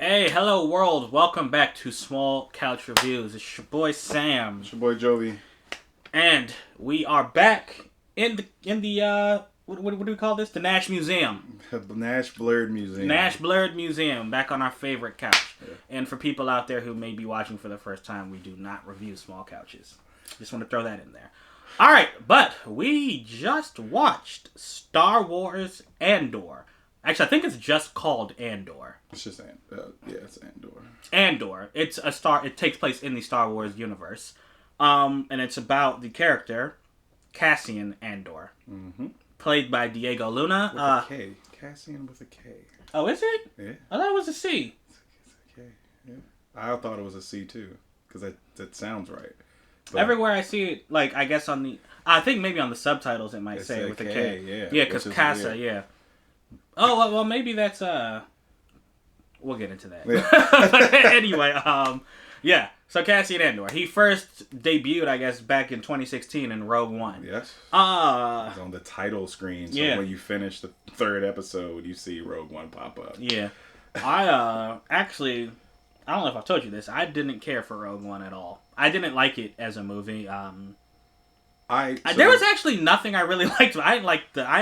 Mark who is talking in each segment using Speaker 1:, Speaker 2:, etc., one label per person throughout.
Speaker 1: Hey, hello world! Welcome back to Small Couch Reviews. It's your boy Sam,
Speaker 2: It's your boy Jovi.
Speaker 1: and we are back in the what do we call this? The Nash Museum.
Speaker 2: The Nash Blurred Museum.
Speaker 1: Nash Blurred Museum, back on our favorite couch.
Speaker 2: Yeah.
Speaker 1: And for people out there who may be watching for the first time, we do not review small couches. Just want to throw that in there. All right, but we just watched Star Wars Andor. Actually, I think it's just called Andor.
Speaker 2: It's just it's Andor.
Speaker 1: Andor. It takes place in the Star Wars universe, and it's about the character Cassian Andor, played by Diego Luna.
Speaker 2: With a K. Cassian with a K.
Speaker 1: Oh, is it?
Speaker 2: Yeah.
Speaker 1: I thought it was a C.
Speaker 2: It's a K. Yeah. I thought it was a C too, because that sounds right. But
Speaker 1: Everywhere I see it, like I guess I think maybe on the subtibtles it might say with a K.
Speaker 2: Yeah.
Speaker 1: Yeah, because Casa. Weird. Yeah. Oh well, maybe that's We'll get into that. Yeah. Anyway, yeah. So Cassian Andor, he first debuted, I guess, back in 2016 in Rogue One.
Speaker 2: Yes. It's on the title screen. So
Speaker 1: yeah.
Speaker 2: When you finish the third episode, you see Rogue One pop up.
Speaker 1: Yeah. I actually, I don't know if I told you this. I didn't care for Rogue One at all. I didn't like it as a movie. There was actually nothing I really liked. I didn't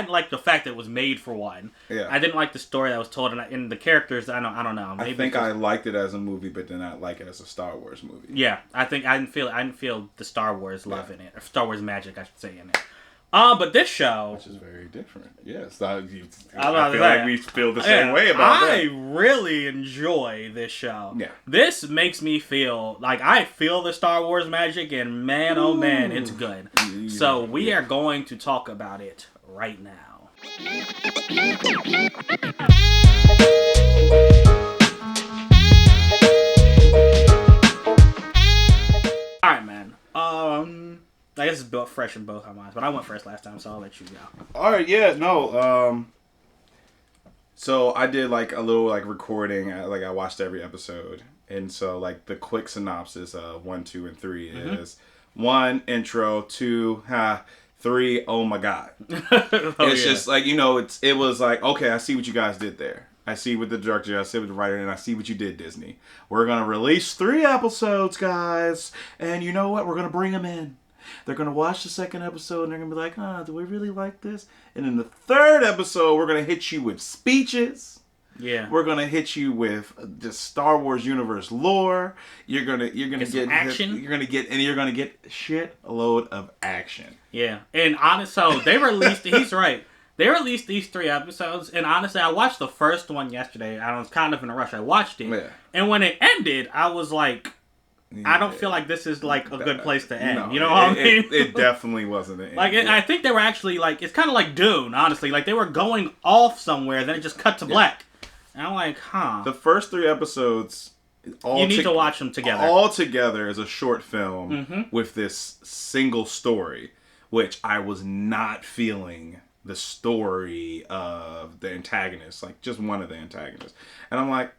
Speaker 1: like the fact that it was made for one.
Speaker 2: Yeah.
Speaker 1: I didn't like the story that was told, and the characters. I don't know.
Speaker 2: Maybe I think I liked it as a movie, but did not like it as a Star Wars movie.
Speaker 1: Yeah, I think I didn't feel the Star Wars love in it, or Star Wars magic, I should say, in it. But this show,
Speaker 2: which is very different. Yes, I feel
Speaker 1: like
Speaker 2: we feel the same way about that.
Speaker 1: I really enjoy this show.
Speaker 2: Yeah,
Speaker 1: this makes me feel like I feel the Star Wars magic, and man, oh man, it's good. So we are going to talk about it right now. All right, man. I guess it's built fresh in both our minds, but I went first last time, so I'll let you go.
Speaker 2: All right, yeah, no. So I did like a little like recording. Like I watched every episode, and so like the quick synopsis of 1, 2, and 3 is 1 intro, 2 3 oh my god. It's just like it was like okay, I see what you guys did there. I see what the director, I see what the writer, and I see what you did, Disney. We're gonna release 3 episodes, guys, and you know what? We're gonna bring them in. They're going to watch the second episode and they're going to be like, do we really like this? And in the third episode, we're going to hit you with speeches.
Speaker 1: Yeah.
Speaker 2: We're going to hit you with the Star Wars universe lore. You're going to get
Speaker 1: action.
Speaker 2: You're going to get shit load of action.
Speaker 1: Yeah. And honestly, they released, he's right. They released these 3 episodes, and honestly, I watched the first one yesterday. I was kind of in a rush. I watched it. Yeah. And when it ended, I was like, I don't feel like this is like a good place to end. You know what I mean?
Speaker 2: It definitely wasn't an end.
Speaker 1: I think they were actually like, it's kind of like Dune, honestly. Like they were going off somewhere, then it just cut to black. And I'm like,
Speaker 2: The first 3 episodes,
Speaker 1: you need to watch them together.
Speaker 2: All together as a short film with this single story, which I was not feeling the story of the antagonist, like just one of the antagonists. And I'm like,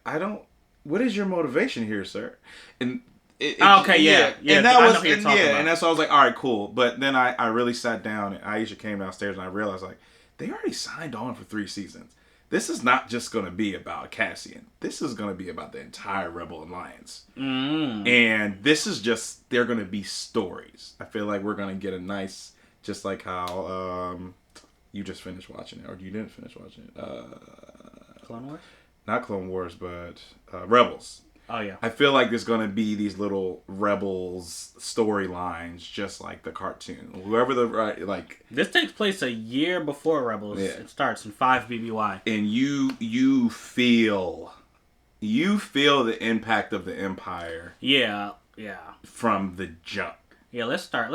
Speaker 2: what is your motivation here, sir? And and that was, and that's why I was like, all right, cool. But then I really sat down, and Aisha came downstairs, and I realized like they already signed on for 3 seasons. This is not just going to be about Cassian. This is going to be about the entire Rebel Alliance, and this is just they're going to be stories. I feel like we're going to get a nice, just like how you just finished watching it, or you didn't finish watching it.
Speaker 1: Clone Wars?
Speaker 2: Not Clone Wars, but Rebels.
Speaker 1: Oh, yeah.
Speaker 2: I feel like there's going to be these little Rebels storylines, just like the cartoon. Whoever
Speaker 1: This takes place a year before Rebels. Yeah. It starts in 5 BBY.
Speaker 2: And you feel the impact of the Empire.
Speaker 1: Yeah.
Speaker 2: From the jump.
Speaker 1: Yeah, let's start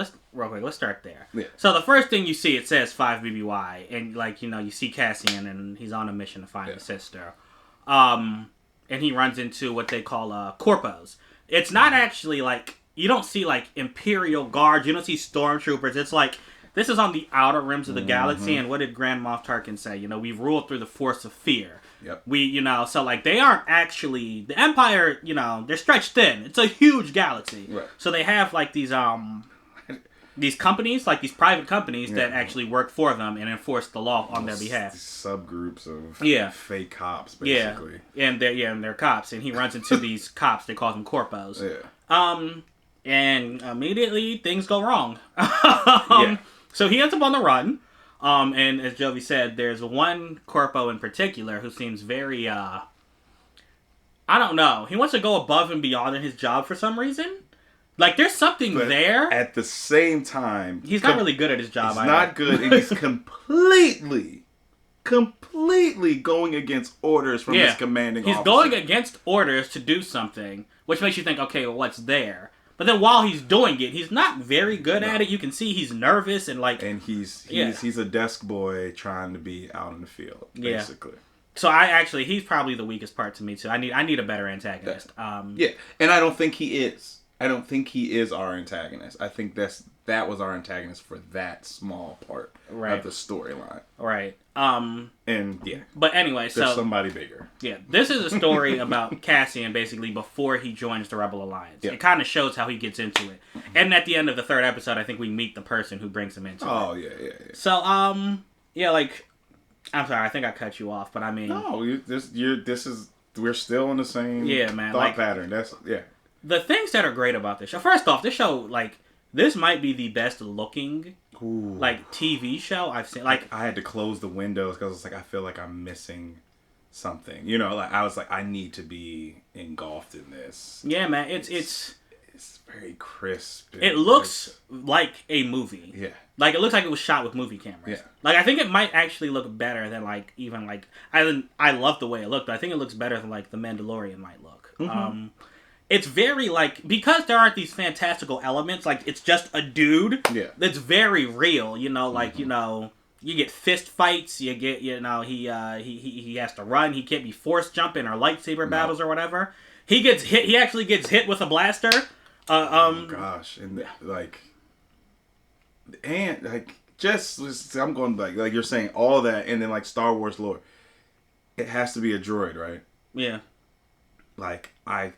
Speaker 1: there.
Speaker 2: Yeah.
Speaker 1: So the first thing you see, it says 5 BBY. And, you see Cassian, and he's on a mission to find his sister. And he runs into what they call corpos. It's not actually like, you don't see like Imperial Guards, you don't see stormtroopers. It's like, this is on the outer rims of the galaxy, and what did Grand Moff Tarkin say? We've ruled through the force of fear.
Speaker 2: Yep.
Speaker 1: So like they aren't actually, the Empire, they're stretched thin. It's a huge galaxy.
Speaker 2: Right.
Speaker 1: So they have like these, these companies, like these private companies that actually work for them and enforce the law on their behalf.
Speaker 2: Subgroups of fake cops,
Speaker 1: basically. Yeah, and they're cops, and he runs into these cops. They call them corpos.
Speaker 2: Yeah.
Speaker 1: And immediately things go wrong. So he ends up on the run. And as Jovi said, there's one corpo in particular who seems very, I don't know. He wants to go above and beyond in his job for some reason. Like, there's something there.
Speaker 2: At the same time...
Speaker 1: He's not really good at his job.
Speaker 2: He's not good, and he's completely going against orders from his commanding officer.
Speaker 1: He's going against orders to do something, which makes you think, okay, well, what's there? But then while he's doing it, he's not very good at it. You can see he's nervous and like... And he's
Speaker 2: a desk boy trying to be out in the field, basically.
Speaker 1: So he's probably the weakest part to me, too. I need a better antagonist.
Speaker 2: And I don't think he is. I don't think he is our antagonist. I think that was our antagonist for that small part of the storyline.
Speaker 1: Right.
Speaker 2: And
Speaker 1: But anyway,
Speaker 2: there's somebody bigger.
Speaker 1: Yeah. This is a story about Cassian basically before he joins the Rebel Alliance. Yeah. It kind of shows how he gets into it. And at the end of the third episode, I think we meet the person who brings him into it.
Speaker 2: Oh, yeah.
Speaker 1: So, like, I'm sorry, I think I cut you off, but I mean...
Speaker 2: No, we're still in the same thought pattern.
Speaker 1: The things that are great about this show... First off, this show, like, this might be the best looking, like, TV show I've seen. Like,
Speaker 2: I had to close the windows because it's like, I feel like I'm missing something. You know, like, I was like, I need to be engulfed in this.
Speaker 1: Yeah, man, it's
Speaker 2: very crisp.
Speaker 1: It looks like a movie.
Speaker 2: Yeah.
Speaker 1: Like, it looks like it was shot with movie cameras.
Speaker 2: Yeah.
Speaker 1: Like, I think it might actually look better than, like, even, like... I love the way it looked, but I think it looks better than, like, The Mandalorian might look. Mm-hmm. It's very, like... Because there aren't these fantastical elements, like, it's just a dude.
Speaker 2: Yeah.
Speaker 1: That's very real, you know? Like, you know... You get fist fights, you get, you know... He has to run, he can't be force jumping or lightsaber battles or whatever. He gets hit... He actually gets hit with a blaster.
Speaker 2: Oh, gosh. And, like... And, like, I'm going back, like you're saying, all that, and then, like, Star Wars lore. It has to be a droid, right?
Speaker 1: Yeah.
Speaker 2: Like, I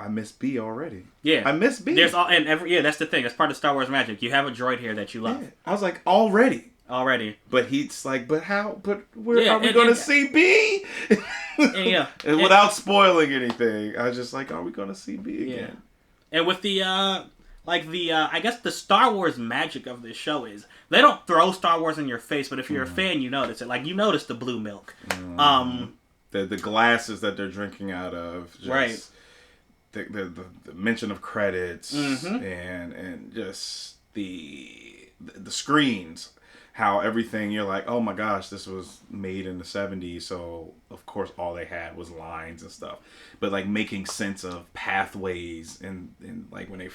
Speaker 2: miss B already.
Speaker 1: Yeah.
Speaker 2: I miss B.
Speaker 1: That's the thing. That's part of Star Wars magic. You have a droid here that you love.
Speaker 2: Yeah. I was like, already.
Speaker 1: But
Speaker 2: he's like, but how? But where are we going to see B?
Speaker 1: And
Speaker 2: without spoiling anything, I was just like, are we going to see B again?
Speaker 1: And with the... I guess the Star Wars magic of this show is they don't throw Star Wars in your face, but if you're a fan, you notice it. Like, you notice the blue milk.
Speaker 2: The glasses that they're drinking out of. Just
Speaker 1: right.
Speaker 2: The mention of credits and just the screens. How everything, you're like, oh my gosh, this was made in the 70s, so of course all they had was lines and stuff. But like making sense of pathways and like when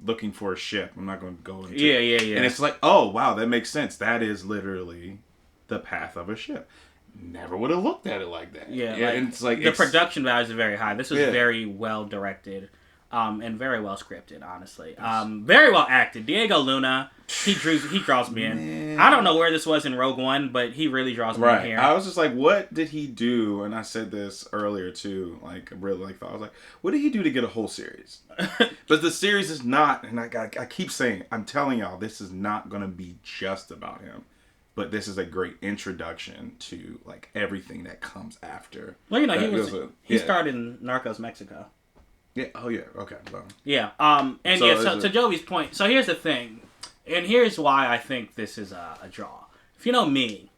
Speaker 2: looking for a ship, I'm not going to go into
Speaker 1: Yeah.
Speaker 2: And it's like, oh wow, that makes sense. That is literally the path of a ship. Never would have looked at it like that.
Speaker 1: Yeah,
Speaker 2: and it's like
Speaker 1: the production values are very high. This was very well directed. And very well scripted, honestly. Very well acted. Diego Luna, he draws me in.
Speaker 2: Man.
Speaker 1: I don't know where this was in Rogue One, but he really draws me in here.
Speaker 2: I was just like, what did he do? And I said this earlier too. Like, really, I was like, what did he do to get a whole series? But the series is not, and I keep saying, I'm telling y'all, this is not going to be just about him. But this is a great introduction to like everything that comes after.
Speaker 1: Well, you know, he starred in Narcos Mexico.
Speaker 2: Yeah. Oh, yeah. Okay. Well.
Speaker 1: Yeah. So to Joey's point, so here's the thing, and here's why I think this is a draw. If you know me,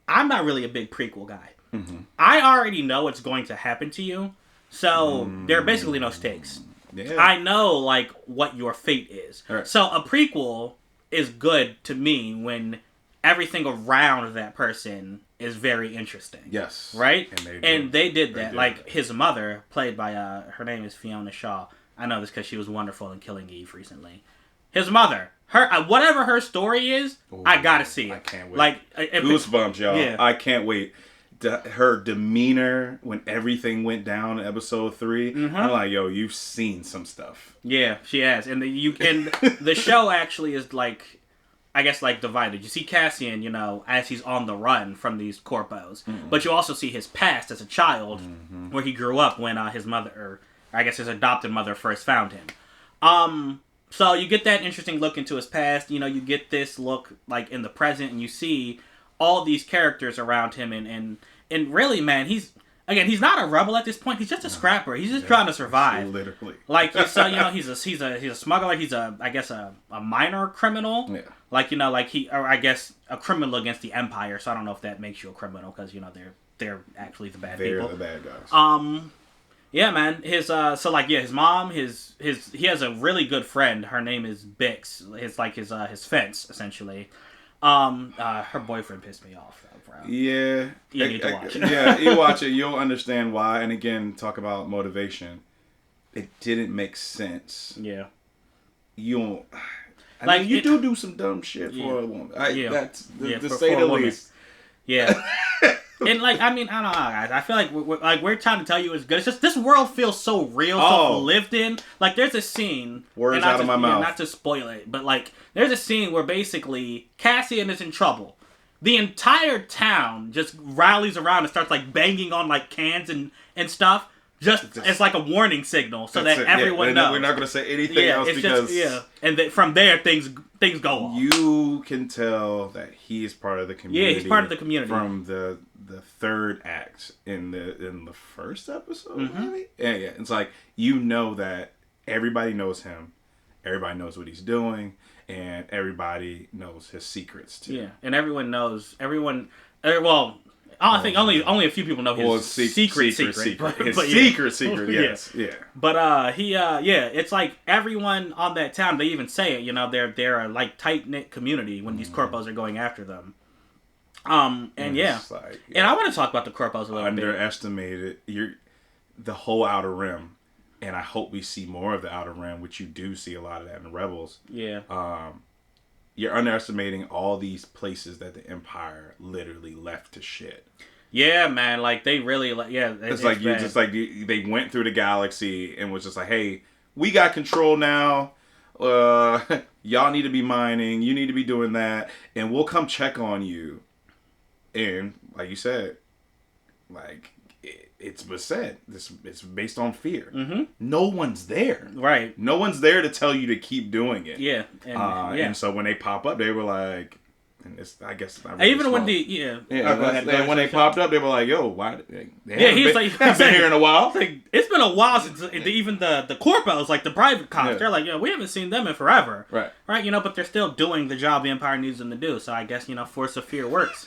Speaker 1: I'm not really a big prequel guy. Mm-hmm. I already know what's going to happen to you, so there are basically no stakes. Yeah. I know, like, what your fate is. Right. So a prequel is good to me when everything around that person is very interesting.
Speaker 2: Yes.
Speaker 1: Right? And they did that. Like, his mother, played by, her name is Fiona Shaw. I know this because she was wonderful in Killing Eve recently. His mother, whatever her story is, I gotta see it.
Speaker 2: I can't wait.
Speaker 1: Like,
Speaker 2: goosebumps, y'all. Yeah. I can't wait. Her demeanor when everything went down in episode 3, I'm like, yo, you've seen some stuff.
Speaker 1: Yeah, she has. And the show actually is, like, I guess, like, divided. You see Cassian, you know, as he's on the run from these corpos. Mm-hmm. But you also see his past as a child, where he grew up when his mother, or I guess his adopted mother, first found him. So you get that interesting look into his past. You know, you get this look like in the present, and you see all these characters around him, and really, man, he's not a rebel at this point. He's just a scrapper. He's just trying to survive.
Speaker 2: Literally.
Speaker 1: Like, so, you know, he's a smuggler. He's I guess a minor criminal.
Speaker 2: Yeah.
Speaker 1: Like, you know, like I guess a criminal against the Empire. So I don't know if that makes you a criminal because, you know, they're actually the bad people.
Speaker 2: They're the bad guys.
Speaker 1: Yeah, man. His his mom, he has a really good friend. Her name is Bix. His fence, essentially. Her boyfriend pissed me off, though, bro.
Speaker 2: Yeah.
Speaker 1: You need to watch it.
Speaker 2: Yeah, you watch it, you'll understand why. And again, talk about motivation. It didn't make sense.
Speaker 1: Yeah.
Speaker 2: You don't... I mean, you do some dumb shit for a woman. That's to say the least.
Speaker 1: Yeah. And, like, I mean, I don't know, guys. I feel like we're trying to tell you it's good. It's just this world feels so real, so lived in. Like, there's a scene.
Speaker 2: Words out of my mouth.
Speaker 1: Not to spoil it, but, like, there's a scene where basically Cassian is in trouble. The entire town just rallies around and starts, like, banging on, like, cans and stuff. Just as, like, a warning signal so that everyone knows.
Speaker 2: We're not going to say anything else because...
Speaker 1: And from there, things go on.
Speaker 2: You can tell that he is part of the community.
Speaker 1: Yeah, he's part of the community.
Speaker 2: From the third act in the first episode, maybe? Yeah. It's like, you know that everybody knows him. Everybody knows what he's doing. And everybody knows his secrets, too.
Speaker 1: Yeah, and everyone knows... I think only a few people know his secret. His
Speaker 2: secret, yes. Yeah.
Speaker 1: But it's like everyone on that town, they even say it, you know, they're a like tight-knit community when these corpos are going after them. And and I want to talk about the corpos a little bit.
Speaker 2: Underestimated the whole Outer Rim, and I hope we see more of the Outer Rim, which you do see a lot of that in Rebels.
Speaker 1: Yeah.
Speaker 2: You're underestimating all these places that the Empire literally left to shit.
Speaker 1: Yeah, man. Like, they really...
Speaker 2: It's like you just like... They went through the galaxy and was just like, hey, we got control now. Y'all need to be mining. You need to be doing that. And we'll come check on you. And, like you said, like... It's Beset. It's based on fear. Mm-hmm. No one's there.
Speaker 1: Right.
Speaker 2: No one's there to tell you to keep doing it.
Speaker 1: Yeah.
Speaker 2: And so when they pop up, they were like, and it's, I guess, not
Speaker 1: really even
Speaker 2: small.
Speaker 1: when
Speaker 2: when they popped up, they were like, "Yo, why?"
Speaker 1: He's
Speaker 2: been here in a while.
Speaker 1: It's been a while since even the corpos, like the private cops, they're like, we haven't seen them in forever, right? You know, but they're still doing the job the Empire needs them to do. So I guess, you know, Force of Fear works.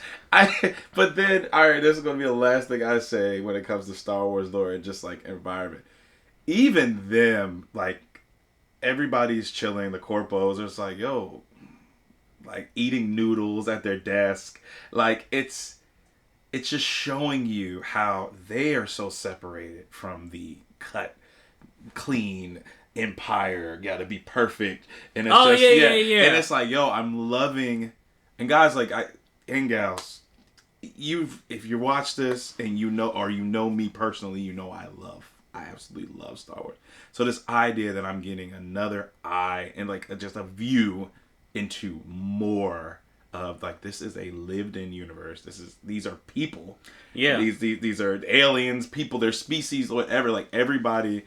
Speaker 2: But then, all right, this is gonna be the last thing I say when it comes to Star Wars lore and just like environment. Even them, like everybody's chilling. The corpos are just like, yo. Like eating noodles at their desk. Like it's just showing you how they are so separated from the cut, clean Empire. Gotta be perfect. And it's And it's like, yo, I'm loving. And guys, like and gals, if you watch this and you know me personally, you know I absolutely love Star Wars. So this idea that I'm getting another eye and like just a view into more of like, this is a lived-in universe. These are people. Yeah. These are aliens, people, they're species, whatever. Like everybody,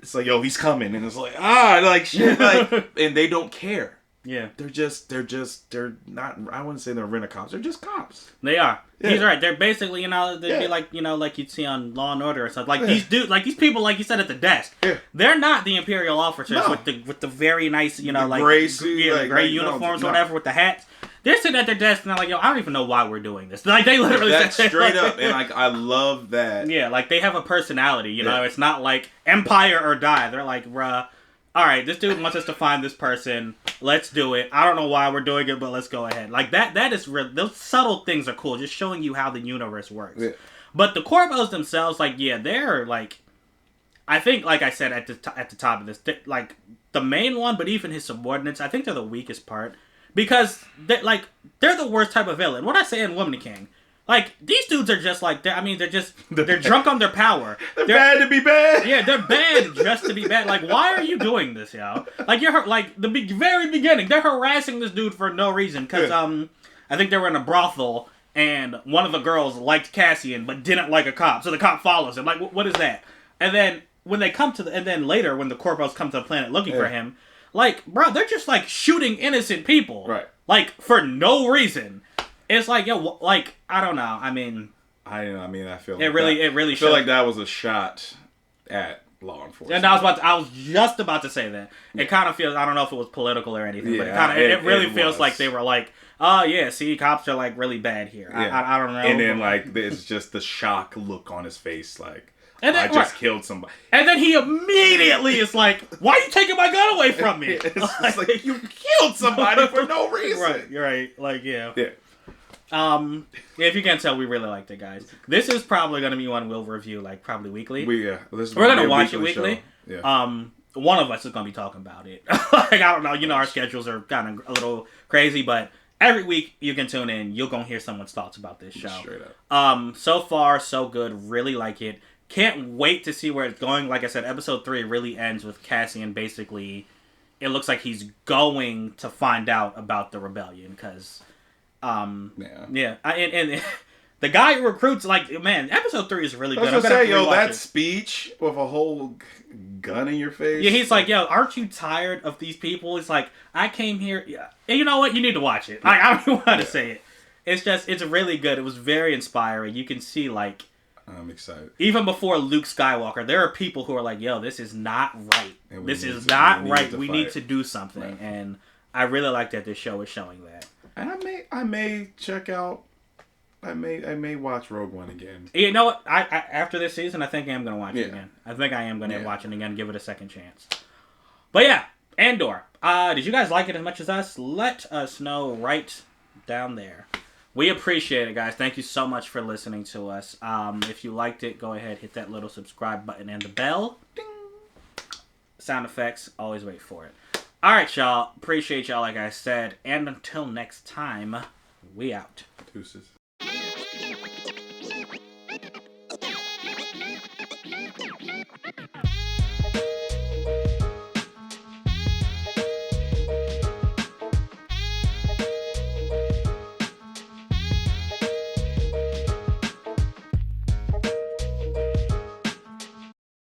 Speaker 2: it's like, yo, he's coming, and it's like, like shit, like, and they don't care. Yeah. They're not. I wouldn't say they're rent-a-cops. They're just cops.
Speaker 1: They are. Yeah. He's right. They're basically, you know, they'd be like, you know, like you'd see on Law and Order or something. Like these people, like you said at the desk. Yeah. They're not the Imperial officers with the very nice, you know, like
Speaker 2: gray suit,
Speaker 1: gray uniforms, or whatever, with the hats. They're sitting at their desk and they're like, yo, I don't even know why we're doing this. Like they literally
Speaker 2: that's straight up, and like I love that.
Speaker 1: Yeah, like they have a personality. You know, it's not like Empire or die. They're like, bruh. All right, this dude wants us to find this person. Let's do it. I don't know why we're doing it, but let's go ahead. Like, that is real. Those subtle things are cool, just showing you how the universe works. Yeah. But the corpos themselves, like, they're, like... I think, like I said at the top of this, like, the main one, but even his subordinates, I think they're the weakest part. Because, they're the worst type of villain. What I say in Woman King... Like, these dudes are just like, they're drunk on their power.
Speaker 2: They're bad to be bad.
Speaker 1: Yeah, they're bad just to be bad. Like, why are you doing this, yo? Like, the very beginning, they're harassing this dude for no reason. Because, I think they were in a brothel, and one of the girls liked Cassian, but didn't like a cop. So the cop follows him. Like, what is that? And then, when they come and then later, when the corpos come to the planet looking for him, Like, bro, they're just like shooting innocent people,
Speaker 2: right?
Speaker 1: Like for no reason. It's like, yo, like I don't know. I mean,
Speaker 2: I feel like
Speaker 1: it really.
Speaker 2: I feel like that was a shot at law enforcement.
Speaker 1: And I was just about to say that. It kind of feels. I don't know if it was political or anything, but it really feels like they were like, oh yeah, see, cops are like really bad here.
Speaker 2: Yeah.
Speaker 1: I don't know.
Speaker 2: And then like there's just the shock look on his face, like.
Speaker 1: And then,
Speaker 2: I just killed somebody.
Speaker 1: And then he immediately is like, why are you taking my gun away from me?
Speaker 2: It's like you killed somebody for no reason.
Speaker 1: Right, you're right. Like, yeah.
Speaker 2: Yeah.
Speaker 1: If you can't tell, we really liked it, guys. This is probably going to be one we'll review, like, probably weekly.
Speaker 2: We're
Speaker 1: going to watch it weekly.
Speaker 2: Show. Yeah.
Speaker 1: One of us is going to be talking about it. Like, I don't know. You know, our schedules are kind of a little crazy, but every week you can tune in. You're going to hear someone's thoughts about this show.
Speaker 2: Straight up.
Speaker 1: So far, so good. Really like it. Can't wait to see where it's going. Like I said, episode 3 really ends with Cassian basically. It looks like he's going to find out about the rebellion because, and the guy who recruits, like, man, episode 3 is really good.
Speaker 2: I was gonna say, that speech with a whole gun in your face.
Speaker 1: Yeah, he's like, yo, aren't you tired of these people? He's like, I came here. Yeah. And you know what? You need to watch it. Like, I don't even want to say it. It's really good. It was very inspiring. You can see, like,
Speaker 2: I'm excited.
Speaker 1: Even before Luke Skywalker, there are people who are like, yo, this is not right. This is not right. We need to do something. Right. And I really like that this show is showing that.
Speaker 2: And I may check out, I may watch Rogue One again.
Speaker 1: You know what? I after this season, I think I am going to watch it again. I think I am going to watch it again, give it a second chance. But yeah, Andor. Did you guys like it as much as us? Let us know right down there. We appreciate it, guys. Thank you so much for listening to us. If you liked it, go ahead, hit that little subscribe button and the bell. Ding. Sound effects, always wait for it. All right, y'all. Appreciate y'all, like I said. And until next time, we out.
Speaker 2: Deuces.